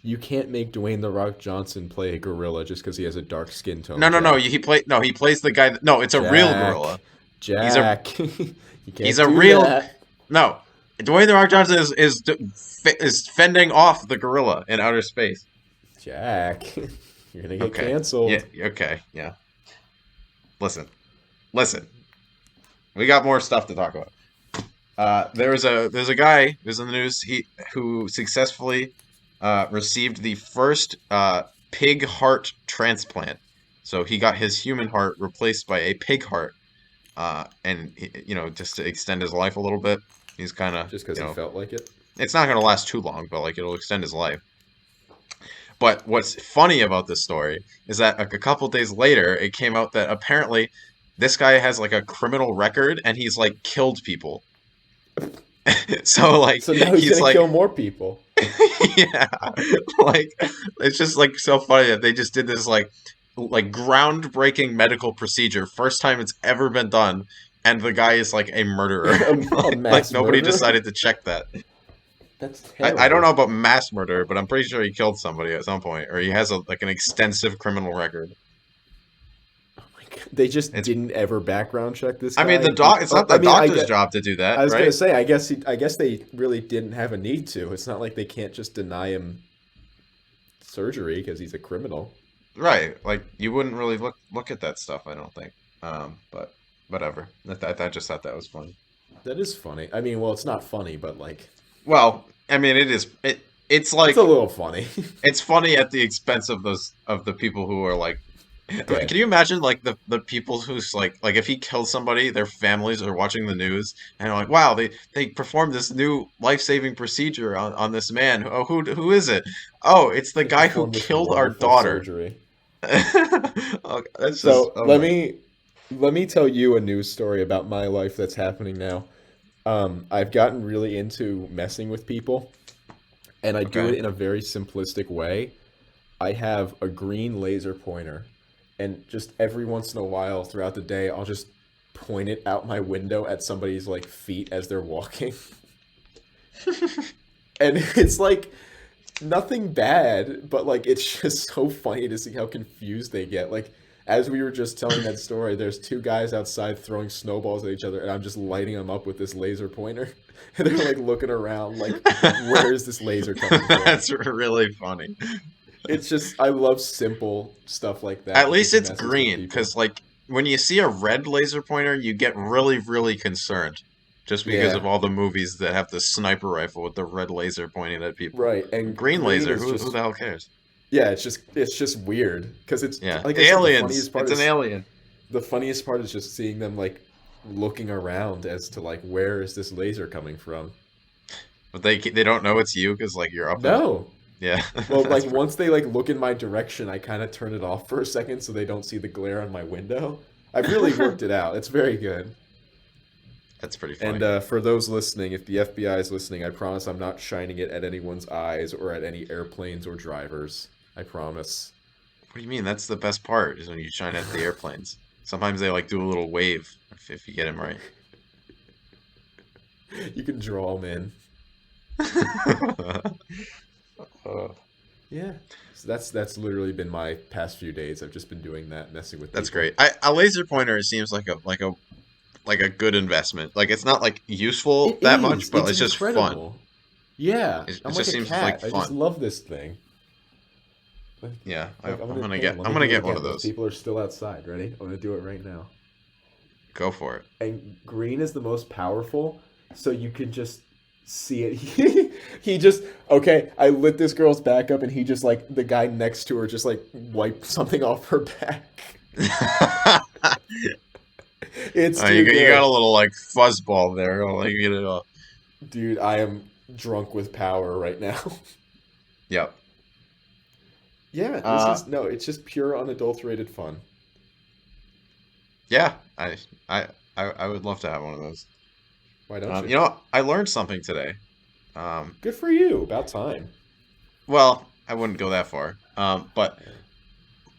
You can't make Dwayne the Rock Johnson play a gorilla just because he has a dark skin No, tone, no, no. Jack. He plays the guy. No, it's a real gorilla. Jack. He's a Jack. You he's can't a do real that. no. Dwayne the Rock Johnson is fending off the gorilla in outer space. Jack. You're gonna get Okay. Yeah. canceled. Okay. Yeah. Listen. Listen. We got more stuff to talk about. There's a guy who's in the news who successfully received the first pig heart transplant. So he got his human heart replaced by a pig heart, and just to extend his life a little bit. He's kind of Just because he felt like it. it's not going to last too long, but like it'll extend his life. But what's funny about this story is that like, a couple days later, it came out that apparently this guy has like a criminal record and he's like killed people. So like So now he's he's gonna like kill more people. yeah, like it's just like so funny that they just did this like groundbreaking medical procedure, first time it's ever been done, and the guy is like a murderer. A Like mass nobody murderer. decided to check that. That's I don't know terrible. about mass murder, but I'm pretty sure he killed somebody at some point, or he has like an extensive criminal record. Oh my God. They just It's didn't ever background check this I mean guy. it's not the I mean, doctor's job to do I that, was gonna right? say, I guess they really didn't have a need to. It's not like they can't just deny him surgery because he's a criminal. Right. Like you wouldn't really look at that stuff, I don't think. But whatever. I just thought that was funny. That is funny. I mean, well, it's not funny, but like, Well, I mean it's it's a like little funny. it's funny at the expense of the people who are like Dead. can you imagine like the people who's like if he kills somebody, their families are watching the news and are like, wow, they performed this new life-saving procedure on this man. Oh, who is it? Oh, it's the They guy who performed this killed our wonderful daughter. surgery. Oh, that's just So oh my. let me tell you a news story about my life that's happening now. I've gotten really into messing with people, and I do Okay. it in a very simplistic way. I have a green laser pointer, and just every once in a while throughout the day, I'll just point it out my window at somebody's like feet as they're walking. And it's like nothing bad, but like it's just so funny to see how confused they get. Like as we were just telling that story, there's two guys outside throwing snowballs at each other, and I'm just lighting them up with this laser pointer. And they're like looking around, like, where is this laser coming from? That's really funny. It's just I love simple stuff like that At that least just it's messes with green, people. because like when you see a red laser pointer, you get really, really concerned, just because Yeah, of all the movies that have the sniper rifle with the red laser pointing at people. right. And Green green laser, is who just the hell cares? yeah, it's just weird because it's Yeah, like I said, aliens. It's an alien. the funniest part is just seeing them like looking around as to like where is this laser coming from? But they don't know it's you because like you're up in No. yeah. Well, That's like once they like look in my direction, I kind of turn it off for a second so they don't see the glare on my window. I've really worked it out. It's very good. that's pretty And funny. for those listening, if the FBI is listening, I promise I'm not shining it at anyone's eyes or at any airplanes or drivers. I promise. What do you mean? That's the best part is when you shine at the airplanes. Sometimes they like do a little wave if you get them right. You can draw them in. Uh, Yeah. So that's literally been my past few days. I've just been doing that, messing with that's people. great. A laser pointer seems like a good investment. Like it's not like useful It that much, is. but It's it's just fun. incredible. Yeah. It I'm just like a seems like cat. I just fun. love this thing. Like, Yeah, like I'm let me gonna do it get one again. of Those those. people are still outside. Ready? I'm gonna do it right now. Go for it. And green is the most powerful, so you can just see it. He just okay. I lit this girl's back up, and he just like the guy next to her just like wiped something off her back. It's too You got a good, little like fuzzball there. Like you get it all. dude. I am drunk with power right now. Yep. Yeah, this Uh, is no. It's just pure unadulterated fun. yeah. I would love to have one of those. Why don't you? I learned something today. Um, Good for you. About time. well, I wouldn't go that far. But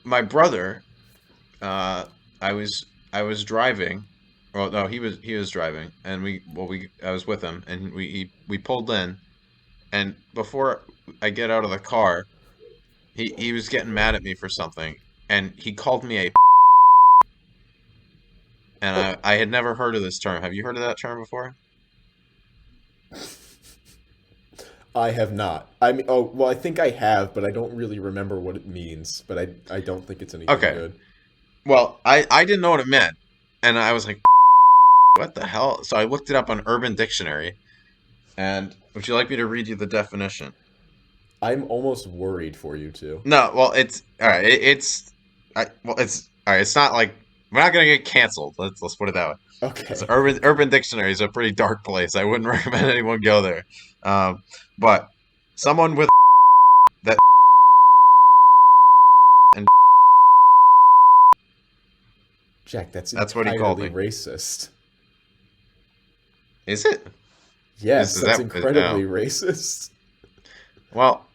my brother, uh, I was driving. Well, no, he was driving, and I was with him, and we pulled in, and before I get out of the car, he was getting mad at me for something, and he called me a, and I had never heard of this term. Have you heard of that term before? I have not. I mean, oh well, I think I have, but I don't really remember what it means. But I don't think it's anything Okay. good. Well, I didn't know what it meant, and I was like, What the hell? So I looked it up on Urban Dictionary, and would you like me to read you the definition? I'm almost worried for you two. No, well, it's all right. It's all right. It's not like we're not gonna get canceled. Let's put it that way. So Okay. Urban Dictionary is a pretty dark place. I wouldn't recommend anyone go there. But someone with that and Jack, that's that's what he called entirely me. racist. Is it? Yes, Is that's that? incredibly Oh, racist. well,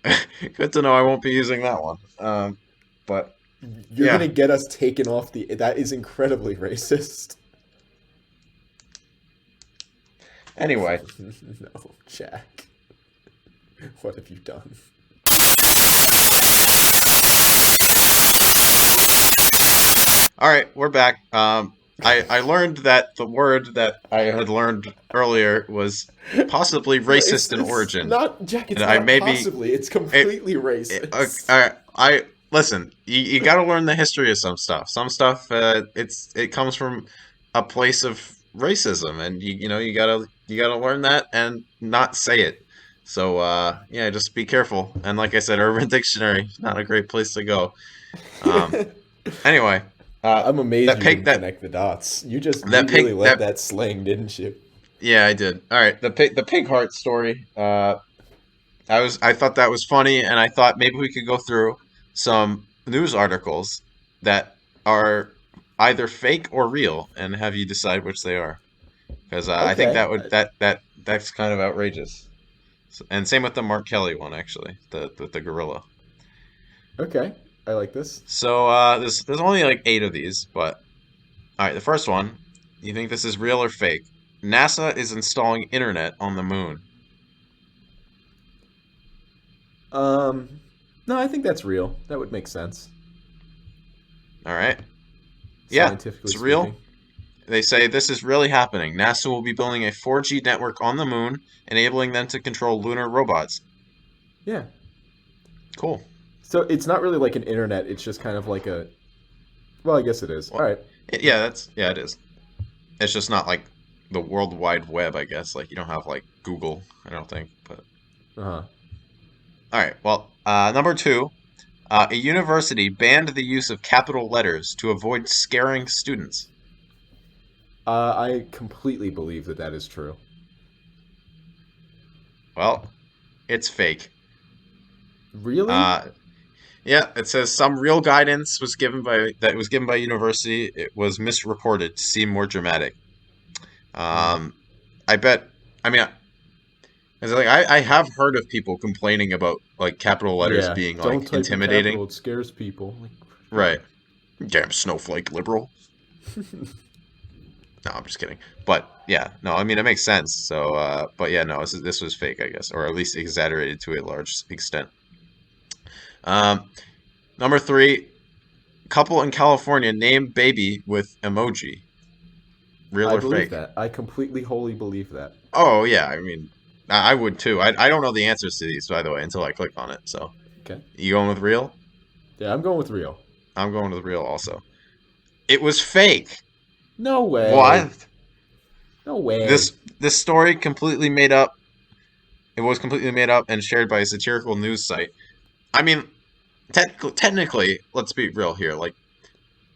good to know. I won't be using that one. But You're yeah. gonna get us taken off the. That is incredibly racist. Anyway, No, Jack. What have you done? all right, we're back. I learned that the word that I had learned earlier was possibly No, it's racist in it's origin, not Jack. and It's I not maybe possibly. It's it. completely racist. I listen. You got to learn the history of some stuff. Some stuff, it comes from a place of racism, and you gotta learn that and not say it. So yeah, just be careful. And like I said, Urban Dictionary not a great place to go. Um, anyway, uh, I'm amazed that you pig didn't that connect the dots. You that really pig let that that sling, didn't you? yeah, I did. All right, the pig heart story. I thought that was funny, and I thought maybe we could go through some news articles that are either fake or real, and have you decide which they are. Because I think Okay. that's kind of outrageous. And same with the Mark Kelly one, actually, the with the gorilla. Okay. I like this. So there's only like 8 of these, but all right, the first one. You think this is real or fake? NASA is installing internet on the moon. Um, no, I think that's real. That would make sense, All right. Yeah, scientifically it's real. speaking. They say this is really happening. NASA will be building a 4G network on the moon, enabling them to control lunar robots. Yeah. Cool. So it's not really like an internet. It's just kind of like a. Well, I guess it is. All Well, right. yeah, it is. It's just not like the World Wide Web, I guess. Like you don't have like Google, I don't think. But Uh huh. all right. Well, number 2, a university banned the use of capital letters to avoid scaring students. I completely believe that that is true. Well, it's fake. Really? Uh, Yeah, it says some real guidance was given by university. It was misreported to seem more dramatic. Hmm. Um, I bet. I mean, it's like I have heard of people complaining about like capital letters Yeah. being Don't like type in intimidating. capital. It scares people. Like, shut Right. Damn snowflake liberal. up. No, I'm just kidding. But yeah, no, I mean it makes sense. So, but yeah, no, this was fake, I guess, or at least exaggerated to a large extent. Um, number 3, couple in California named baby with emoji. Real I or believe fake? that. I completely, wholly believe that. Oh yeah, I mean, I would too. I don't know the answers to these, by the way, until I click on it. So Okay. you going with real? Yeah, I'm going with real. I'm going with real also. It was fake. No way. What? No way. This story completely made up. It was completely made up and shared by a satirical news site. I mean, technically, let's be real here. Like,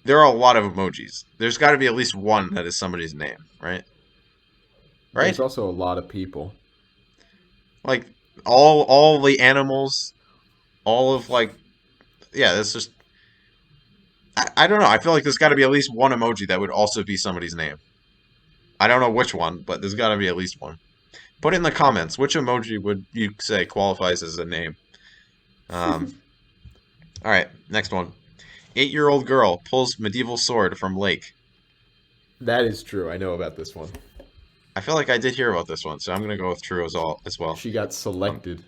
there are a lot of emojis. There's got to be at least one that is somebody's name, right? There's Right? also a lot of people. Like all the animals, all of like yeah, that's just I don't know. I feel like there's got to be at least one emoji that would also be somebody's name. I don't know which one, but there's got to be at least one. Put in the comments which emoji would you say qualifies as a name. Um, all right, next one. 8-year-old girl pulls medieval sword from lake. That is true. I know about this one. I feel like I did hear about this one, so I'm gonna go with true as well. She got Um, selected.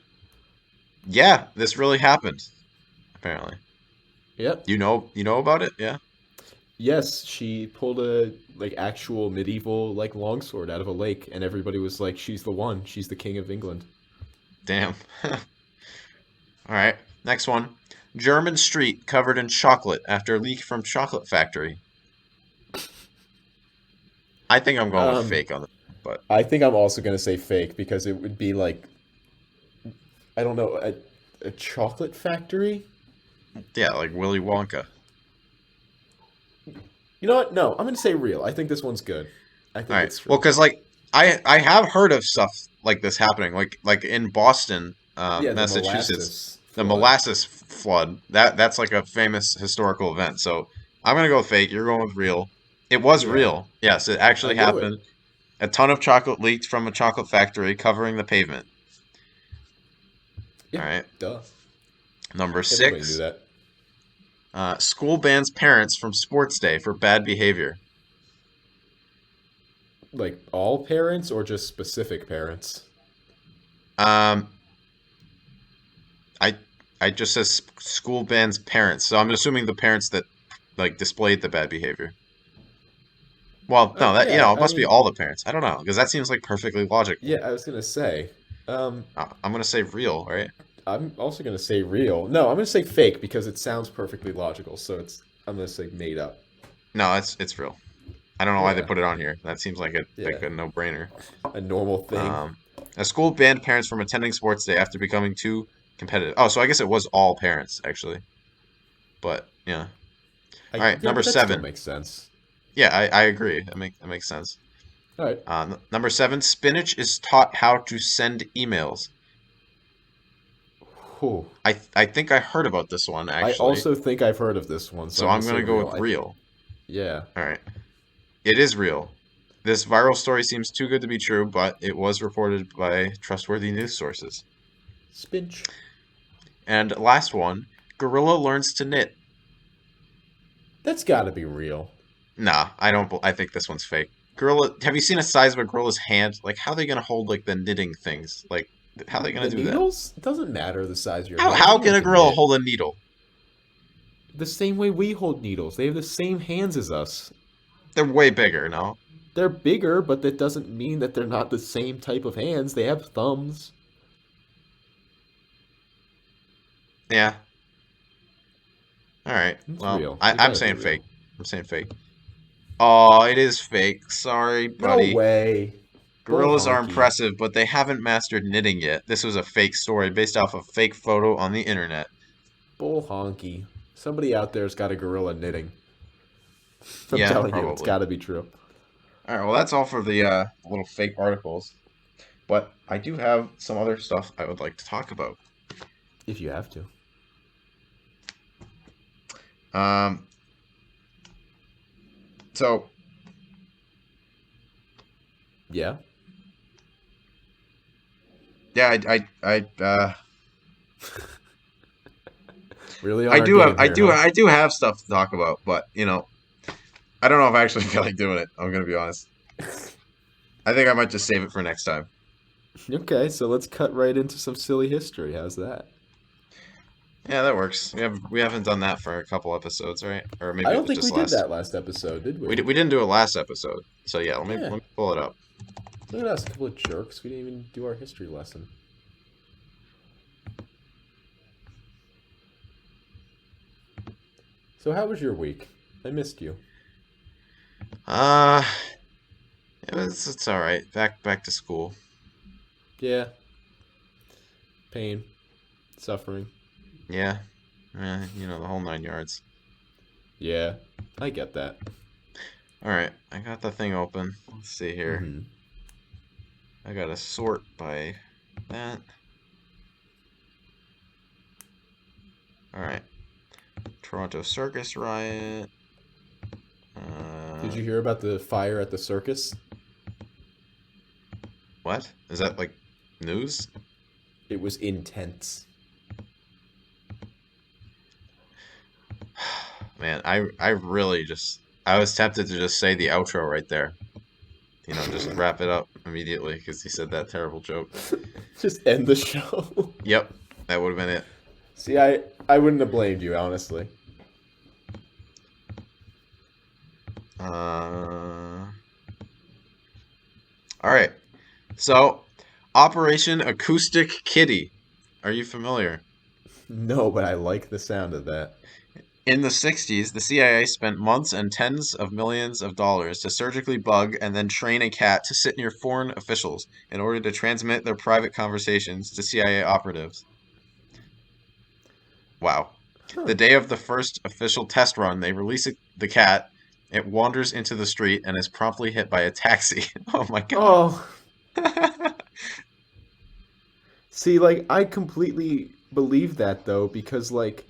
yeah, this really happened. Apparently, Yep. you know about it? Yeah. Yes, she pulled a like actual medieval like longsword out of a lake, and everybody was like, "She's the one. She's the king of England." Damn. All right, next one. German street covered in chocolate after leak from chocolate factory. I think I'm going with Um, fake on this, but I think I'm also gonna say fake because it would be like I don't know a chocolate factory. yeah, like Willy Wonka. You know what? No, I'm gonna say real. I think this one's good. I All think right. it's Well, true. because like I have heard of stuff like this happening, like in Boston, Yeah, the Massachusetts, molasses the flood. molasses flood. That's like a famous historical event. So I'm gonna go fake. You're going with real. It was Yeah, real. Yes, it I actually knew it. happened. A ton of chocolate leaked from a chocolate factory covering the pavement. Yeah, All right. duh. Number Everybody knew 6, that. school bans parents from sports day for bad behavior. Like all parents or just specific parents? Um, I I just says school bans parents, so I'm assuming the parents that like displayed the bad behavior. Well, no, that Yeah, it I must be mean, all the parents. I don't know because that seems like perfectly logical. yeah, I was gonna say. Um, I'm gonna say real, right? I'm also gonna say real. No, I'm gonna say fake because it sounds perfectly logical. So I'm gonna say made up. No, it's real. I don't know why they Yeah, put it on here. That seems like yeah, a no-brainer. a normal thing. Um, a school banned parents from attending sports day after becoming too competitive. Oh, so I guess it was all parents actually. But yeah. All right, Yeah, number but that still 7. makes sense. Yeah, I agree. That makes sense. All right. Number 7, spinach is taught how to send emails. Whew. I think I heard about this one I actually, also think I've heard of this one, so so I'm gonna I'm say gonna go real. with real. Yeah. All right, it is real. This viral story seems too good to be true, but it was reported by trustworthy news sources. Spinch. And last one, gorilla learns to knit. That's got to be real. Nah, I don't. I think this one's fake. Gorilla. Have you seen the size of a gorilla's hand? Like, how are they gonna hold like the knitting things? Like, how are they gonna The do that? needles? It doesn't matter the size of your hand. How can Anyone a can gorilla knit. hold a needle? The same way we hold needles. They have the same hands as us. They're way bigger, no? They're bigger, but that doesn't mean that they're not the same type of hands. They have thumbs. Yeah. All right. It's Well, real. It I'm gotta be saying real. fake. I'm saying fake. Oh, it is fake. Sorry, No buddy. way. Bull Gorillas are honky. impressive, but they haven't mastered knitting yet. This was a fake story based off a fake photo on the internet. Bull honky. Somebody out there's got a gorilla knitting. I'm Yeah, telling you, it's probably. got to be true. All right. Well, that's all for the little fake articles. But I do have some other stuff I would like to talk about. If you have to. Um, so Yeah. yeah, Really on our game here, huh? I do have stuff to talk about, but I don't know if I actually feel like doing it. I'm gonna be honest. I think I might just save it for next time. Okay, so let's cut right into some silly history. How's that? Yeah, that works. We haven't done that for a couple episodes, right? Or I maybe it don't was think we just did last. that last episode, did we? We didn't do it last episode. So yeah, Yeah. let me pull it up. Look at us, a couple of jerks. We didn't even do our history lesson. So how was your week? I missed you. Uh, it's all right. Back to school. Yeah. Pain. Suffering. Yeah, the whole 9 yards. Yeah. I get that. All right, I got the thing open. Let's see here. Mm-hmm. I got to sort by that. All right. Toronto circus riot. Did you hear about the fire at the circus? What? Is that like news? It was intense. Man, I really just I was tempted to just say the outro right there. Just wrap it up immediately because he said that terrible joke. Just end the show. Yep, that would have been it. See, I wouldn't have blamed you, honestly. All right. So, Operation Acoustic Kitty. Are you familiar? No, but I like the sound of that. In the 60s, the CIA spent months and tens of millions of dollars to surgically bug and then train a cat to sit near foreign officials in order to transmit their private conversations to CIA operatives. Wow. Huh. The day of the first official test run, they release the cat. It wanders into the street and is promptly hit by a taxi. Oh my God. Oh, see, like I completely believe that though, because like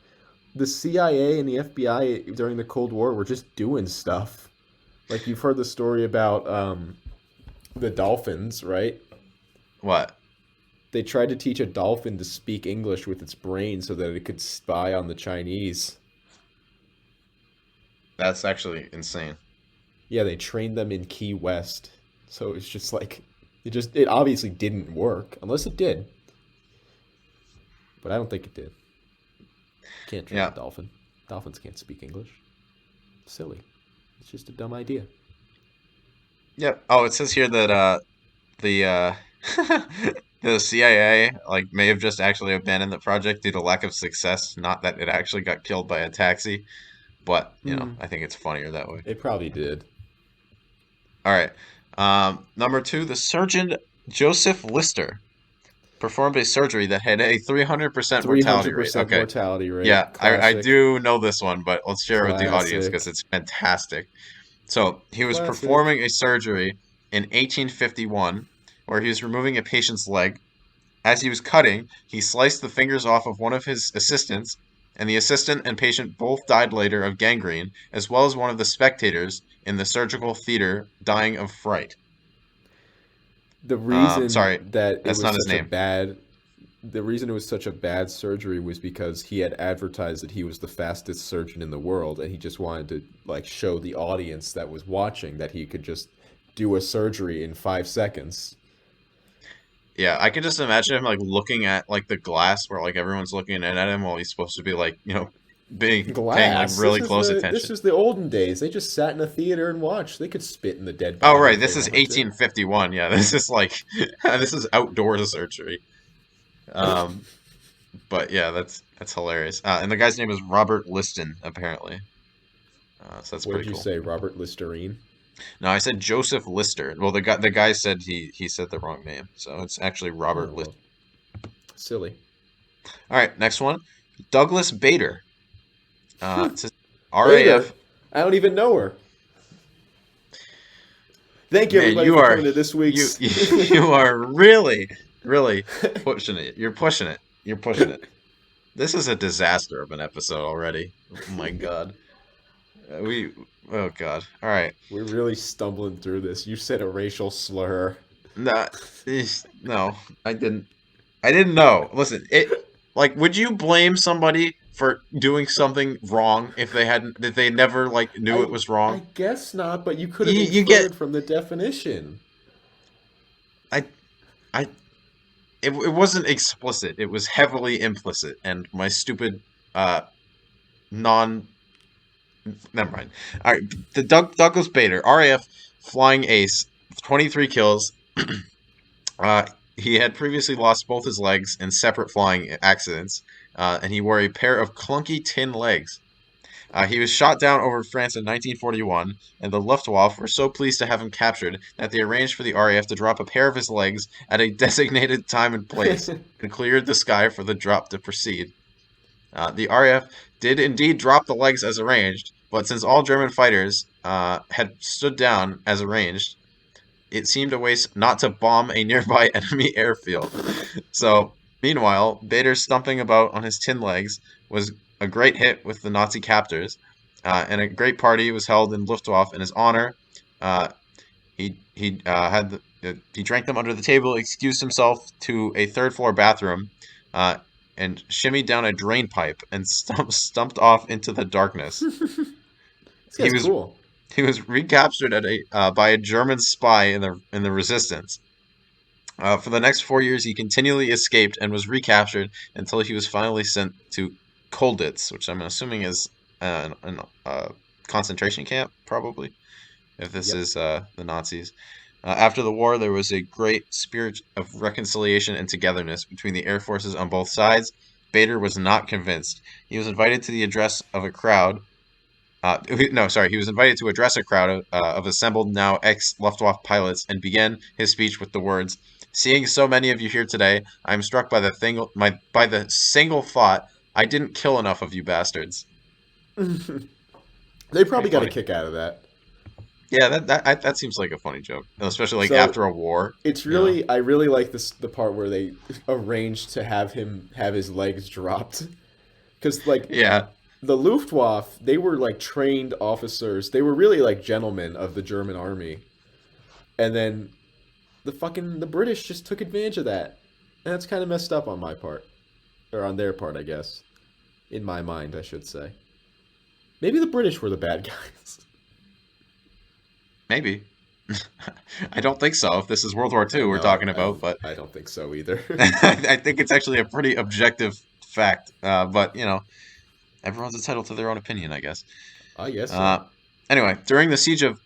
the CIA and the FBI during the Cold War were just doing stuff. Like you've heard the story about the dolphins, right? What? They tried to teach a dolphin to speak English with its brain so that it could spy on the Chinese. That's actually insane. Yeah, they trained them in Key West. So it's just like it obviously didn't work unless it did, but I don't think it did. Can't train a Yeah. dolphin. Dolphins can't speak English. Silly. It's just a dumb idea. Yep. Oh, it says here that the the CIA like may have just actually abandoned the project due to lack of success, not that it actually got killed by a taxi, but Hmm. I think it's funnier that way. It probably did. All right. Number two, the surgeon Joseph Lister performed a surgery that had a 300% mortality rate. 300% Okay. mortality Yeah, rate. I Classic. do know this one, but let's share it with the audience because Classic. it's fantastic. So he was Classic. performing a surgery in 1851 where he was removing a patient's leg. As he was cutting, he sliced the fingers off of one of his assistants, and the assistant and patient both died later of gangrene, as well as one of the spectators in the surgical theater dying of fright. The reason Sorry, that it that's was not his such a name. bad the reason it was such a bad surgery was because he had advertised that he was the fastest surgeon in the world, and he just wanted to like show the audience that was watching that he could just do a surgery in 5 seconds. Yeah, I can just imagine him like looking at like the glass where like everyone's looking in at him while he's supposed to be like, being paying like Glass. really close This attention. was the olden days. They just sat in a theater and watched. They could spit in the dead Oh, body right, if they this is wanted to. 1851. Yeah, this is like this is outdoor surgery. Um, but yeah, that's hilarious. And the guy's name is Robert Liston, apparently. So that's What did pretty you cool. say, Robert Listerine? No, I said Joseph Lister. Well, the guy said he said the wrong name, so it's actually Oh Robert Lister. well, silly. All right, next one, Douglas Bader. It says Bader. RAF. I don't even know her. Thank you Man, everybody you for are coming to this you week's. you are really pushing it. You're pushing it. You're pushing it. This is a disaster of an episode already. Oh my God. We. Oh God. All right. We're really stumbling through this. You said a racial slur. No, no, I didn't. I didn't know. Listen, like, would you blame somebody for doing something wrong if they never like knew it I was I wrong? guess not, but you could have You get. inferred from the definition. I I it wasn't explicit. It was heavily implicit, and my stupid uh non. Never mind. All right, the Douglas Bader RAF flying ace, 23 kills. Uh, he had previously lost both his legs in separate flying accidents, and he wore a pair of clunky tin legs. He was shot down over France in 1941, and the Luftwaffe were so pleased to have him captured that they arranged for the RAF to drop a pair of his legs at a designated time and place, and cleared the sky for the drop to proceed. The RAF did indeed drop the legs as arranged, but since all German fighters had stood down as arranged, it seemed a waste not to bomb a nearby enemy airfield. So, meanwhile, Bader stumping about on his tin legs was a great hit with the Nazi captors, and a great party was held in Luftwaffe in his honor. Uh, he drank them under the table, excused himself to a third floor bathroom, uh, and shimmied down a drain pipe and stumped off into the darkness. This He guy's was cool. he was recaptured by a German spy in the resistance. For the next 4 years, he continually escaped and was recaptured until he was finally sent to Kolditz, which I'm assuming is an concentration camp, probably, if this Yep. is the Nazis. After the war, there was a great spirit of reconciliation and togetherness between the air forces on both sides. Bader was not convinced. He was invited to the address of a crowd. No, sorry. He was invited to address a crowd of assembled now ex-Luftwaffe pilots and began his speech with the words, "Seeing so many of you here today, I am struck by by the single thought, I didn't kill enough of you bastards." They Pretty probably got a funny. kick out of that. Yeah, that seems like a funny joke, especially like So after a war. it's You know? really, I really like this the part where they arranged to have him have his legs dropped, because like Yeah, the Luftwaffe, they were like trained officers. They were really like gentlemen of the German army, and then the British just took advantage of that, and that's kind of messed up on my part, or on their part, I guess. In my mind, I should say. Maybe the British were the bad guys. maybe. I don't think so. If this is World War II we're No, talking about, but I don't think so either. I think it's actually a pretty objective fact. But everyone's entitled to their own opinion, I guess. I guess so. Uh, anyway, during the siege of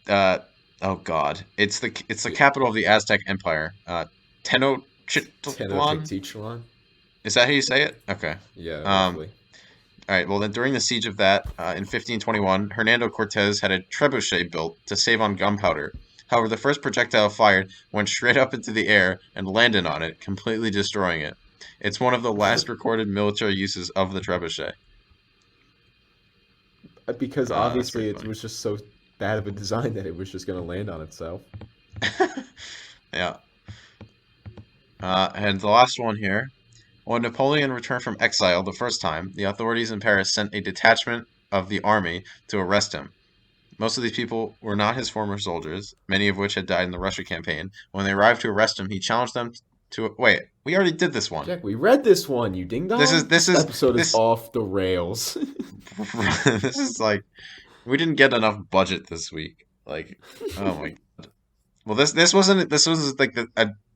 uh, oh God, it's the capital of the Aztec Empire, Tenochtitlan. Tenochtitlan. Is that how you say it? Okay. Yeah, Um, roughly. all right. Well, then during the siege of that, in 1521, Hernando Cortez had a trebuchet built to save on gunpowder. However, the first projectile fired went straight up into the air and landed on it, completely destroying it. It's one of the last recorded military uses of the trebuchet. Because That's obviously pretty it funny. was just so bad of a design that it was just going to land on itself. Yeah. And the last one here. When Napoleon returned from exile the first time, the authorities in Paris sent a detachment of the army to arrest him. Most of these people were not his former soldiers, many of which had died in the Russia campaign. When they arrived to arrest him, he challenged them to wait. We already did this one. Jack, we read this one, you ding This is dong. this This is episode is this off the rails. this is like we didn't get enough budget this week. Like, oh my. Well, this was like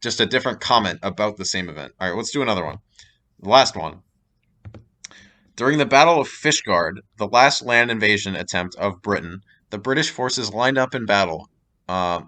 just a different comment about the same event. All right, let's do another one. The last one. During the Battle of Fishguard, the last land invasion attempt of Britain, the British forces lined up in battle, uh,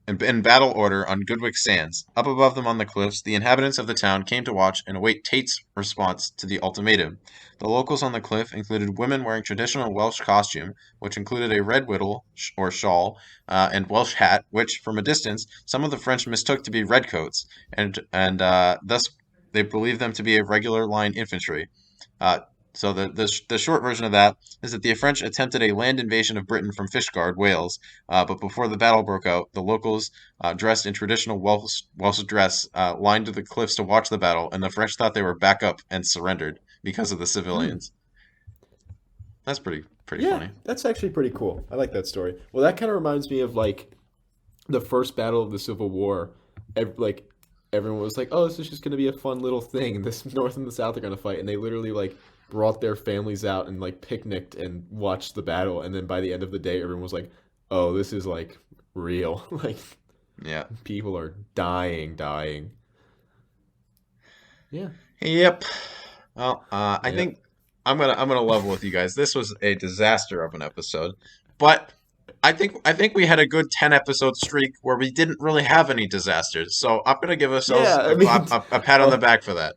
in battle order on Goodwick Sands. Up above them on the cliffs, the inhabitants of the town came to watch and await Tate's response to the ultimatum. The locals on the cliff included women wearing traditional Welsh costume, which included a red whittle or shawl and Welsh hat, which, from a distance, some of the French mistook to be redcoats, and thus they believed them to be a regular line infantry. Uh, so the short version of that is that the French attempted a land invasion of Britain from Fishguard, Wales, but before the battle broke out, the locals, dressed in traditional Welsh dress, lined to the cliffs to watch the battle, and the French thought they were back up and surrendered because of the Hmm. civilians. That's pretty Yeah, funny. that's actually pretty cool. I like that story. Well, that kind of reminds me of like the first battle of the Civil War. Like everyone was like, "Oh, this is just going to be a fun little thing. This North and the South are going to fight," and they literally like brought their families out and like picnicked and watched the battle. And then by the end of the day, everyone was like, "Oh, this is like real. Like Yeah. people are dying." Yeah, Yep. Well, I yeah, think I'm gonna level with you guys. This was a disaster of an episode, but I think we had a good 10 episode streak where we didn't really have any disasters. So I'm gonna give ourselves yeah. I mean, a pat on the uh, back for that.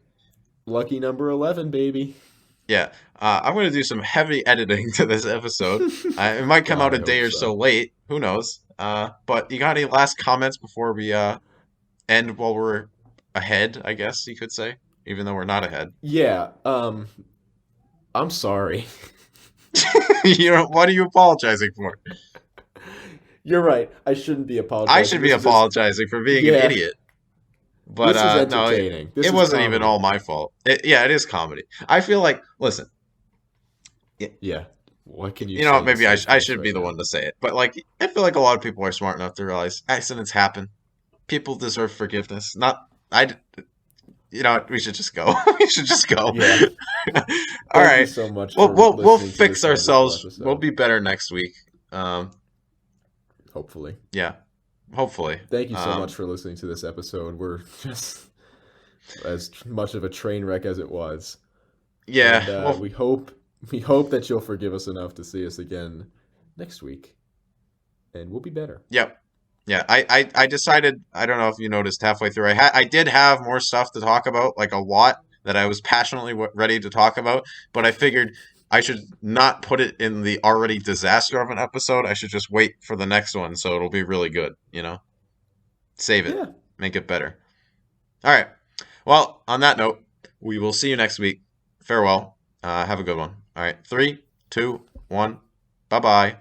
lucky number 11, baby. Yeah. I'm gonna do some heavy editing to this episode. It might come God, out I a day hope or so so. late. Who knows? But you got any last comments before we end while we're ahead? I guess you could say, even though we're not ahead. Yeah, I'm sorry. What are you apologizing for? You're right. I shouldn't be I apologizing. should be apologizing for being an Yeah, idiot. But this is no, entertaining. This it is wasn't even comedy. all my fault. Yeah, it is comedy. I feel like, listen, y- Yeah. What can you you know what? say to Maybe I, save I face should be right the now? one to say it. But like, I feel like a lot of people are smart enough to realize accidents happen. People deserve forgiveness. Not I. You know what? We should just go. We should just go. Yeah. All Thank you right. so much We'll for we'll we'll listening to fix this wonderful ourselves. We'll episode. be better next week. Um. Hopefully. Yeah. Hopefully. Thank you so much for listening to this episode. We're just as much of a train wreck as it was. Yeah. And Well. we hope that you'll forgive us enough to see us again next week, and we'll be better. Yep. Yeah, I decided. I don't know if you noticed halfway through. I did have more stuff to talk about, like a lot. that I was passionately ready to talk about, but I figured I should not put it in the already disaster of an episode. I should just wait for the next one so it'll be really good, you know? Save it, Yeah. make it better. All right. Well, on that note, we will see you next week. Farewell. Have a good one. All right. 3, 2, 1. Bye bye.